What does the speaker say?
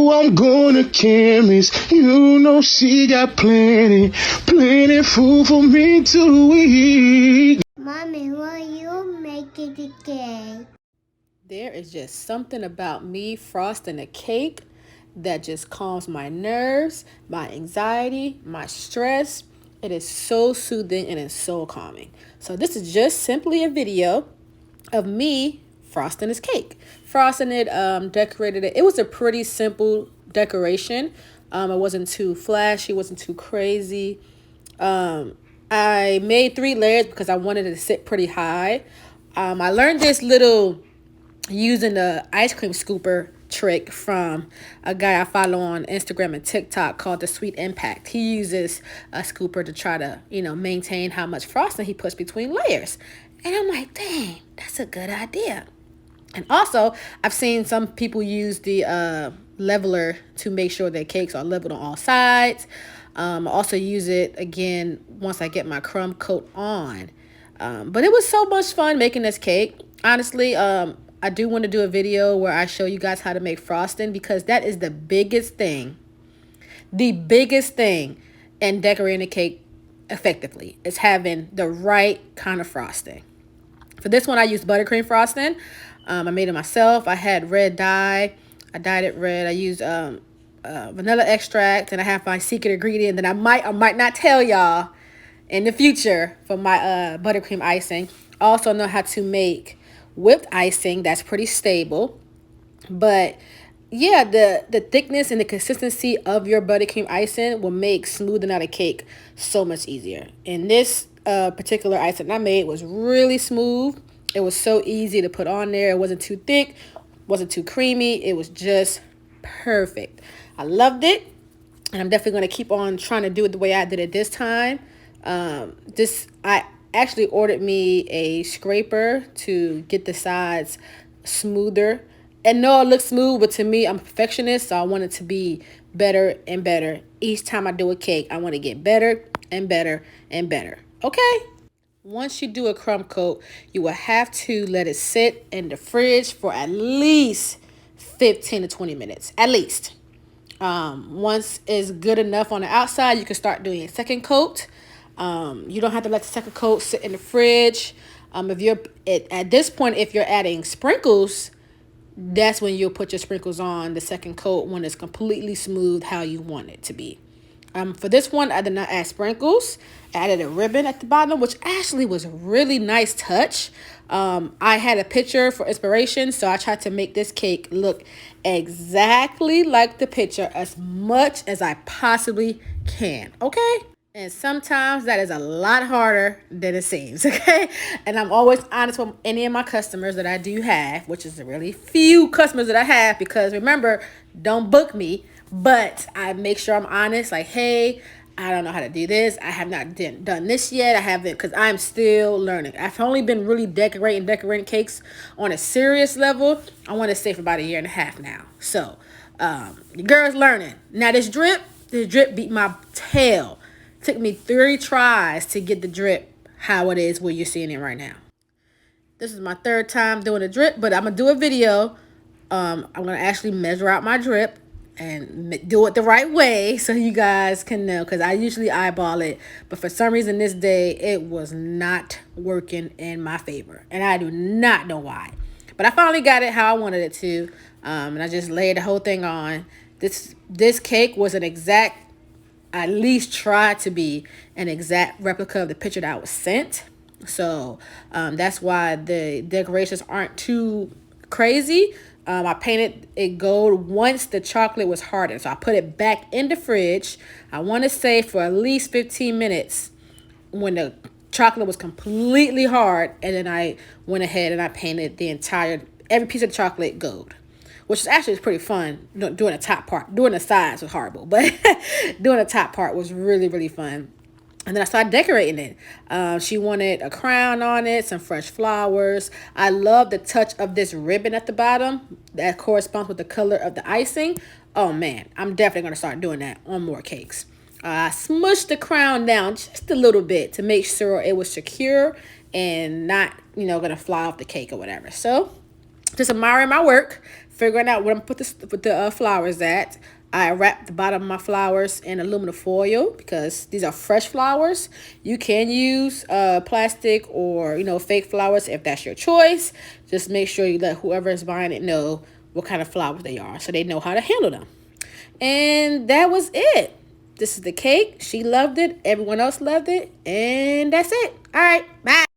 know I'm gonna chemist. You know she got plenty food for me to eat. Mommy, will you make it a cake? There is just something about me frosting a cake that just calms my nerves, my anxiety, my stress. It is so soothing and it's so calming. So this is just simply a video of me frosting this cake. Frosting it, decorated it. It was a pretty simple decoration. It wasn't too flashy, wasn't too crazy. I made 3 layers because I wanted it to sit pretty high. I learned this little using the ice cream scooper trick from a guy I follow on Instagram and TikTok called The Sweet Impact. He uses a scooper to try to, maintain how much frosting he puts between layers. And I'm like, dang, that's a good idea. And also, I've seen some people use the leveler to make sure their cakes are leveled on all sides. I also use it again once I get my crumb coat on. But it was so much fun making this cake. Honestly, I do want to do a video where I show you guys how to make frosting because that is the biggest thing. The biggest thing in decorating a cake effectively is having the right kind of frosting. For this one, I used buttercream frosting. I made it myself. I had red dye. I dyed it red. I used vanilla extract, and I have my secret ingredient that I might or might not tell y'all in the future for my buttercream icing. I also know how to make whipped icing that's pretty stable. But yeah, the thickness and the consistency of your buttercream icing will make smoothing out a cake so much easier. And this particular icing I made was really smooth. It was so easy to put on there. It wasn't too thick, wasn't too creamy. It was just perfect. I loved it, and I'm definitely going to keep on trying to do it the way I did it this time. I actually ordered me a scraper to get the sides smoother. And no, it looks smooth, but to me, I'm a perfectionist, so I want it to be better and better. Each time I do a cake, I want to get better and better and better. Okay? Once you do a crumb coat, you will have to let it sit in the fridge for at least 15 to 20 minutes. At least. Once it's good enough on the outside, you can start doing a second coat. You don't have to let the second coat sit in the fridge. If you're at this point, if you're adding sprinkles, that's when you'll put your sprinkles on the second coat when it's completely smooth how you want it to be. For this one, I did not add sprinkles. I added a ribbon at the bottom, which actually was a really nice touch. I had a picture for inspiration, so I tried to make this cake look exactly like the picture as much as I possibly can, okay? And sometimes that is a lot harder than it seems, okay? And I'm always honest with any of my customers that I do have, which is a really few customers that I have because remember, don't book me. But I make sure I'm honest, like, hey, I don't know how to do this. I have not done this yet. I haven't, because I'm still learning. I've only been really decorating cakes on a serious level, I want to say, for about a year and a half now. So, the girl's learning. Now, this drip beat my tail. Took me 3 tries to get the drip how it is where you're seeing it right now. This is my 3rd time doing a drip, but I'm going to do a video. I'm going to actually measure out my drip and do it the right way so you guys can know, because I usually eyeball it, but for some reason this day it was not working in my favor, and I do not know why. But I finally got it how I wanted it to, and I just laid the whole thing on. This cake was an exact, at least tried to be an exact replica of the picture that I was sent. So that's why the decorations aren't too crazy. I painted it gold once the chocolate was hardened. So I put it back in the fridge. I want to say for at least 15 minutes when the chocolate was completely hard. And then I went ahead and I painted every piece of chocolate gold, which is actually pretty fun. Doing the top part. Doing the sides was horrible, but doing the top part was really, really fun. And then I started decorating it. She wanted a crown on it, some fresh flowers. I love the touch of this ribbon at the bottom that corresponds with the color of the icing. Oh man, I'm definitely going to start doing that on more cakes. I smushed the crown down just a little bit to make sure it was secure and not, going to fly off the cake or whatever. So just admiring my work. figuring out where I'm put the flowers at. I wrap the bottom of my flowers in aluminum foil because these are fresh flowers. You can use plastic or fake flowers if that's your choice. Just make sure you let whoever is buying it know what kind of flowers they are so they know how to handle them. And that was it. This is the cake. She loved it. Everyone else loved it. And that's it. All right. Bye.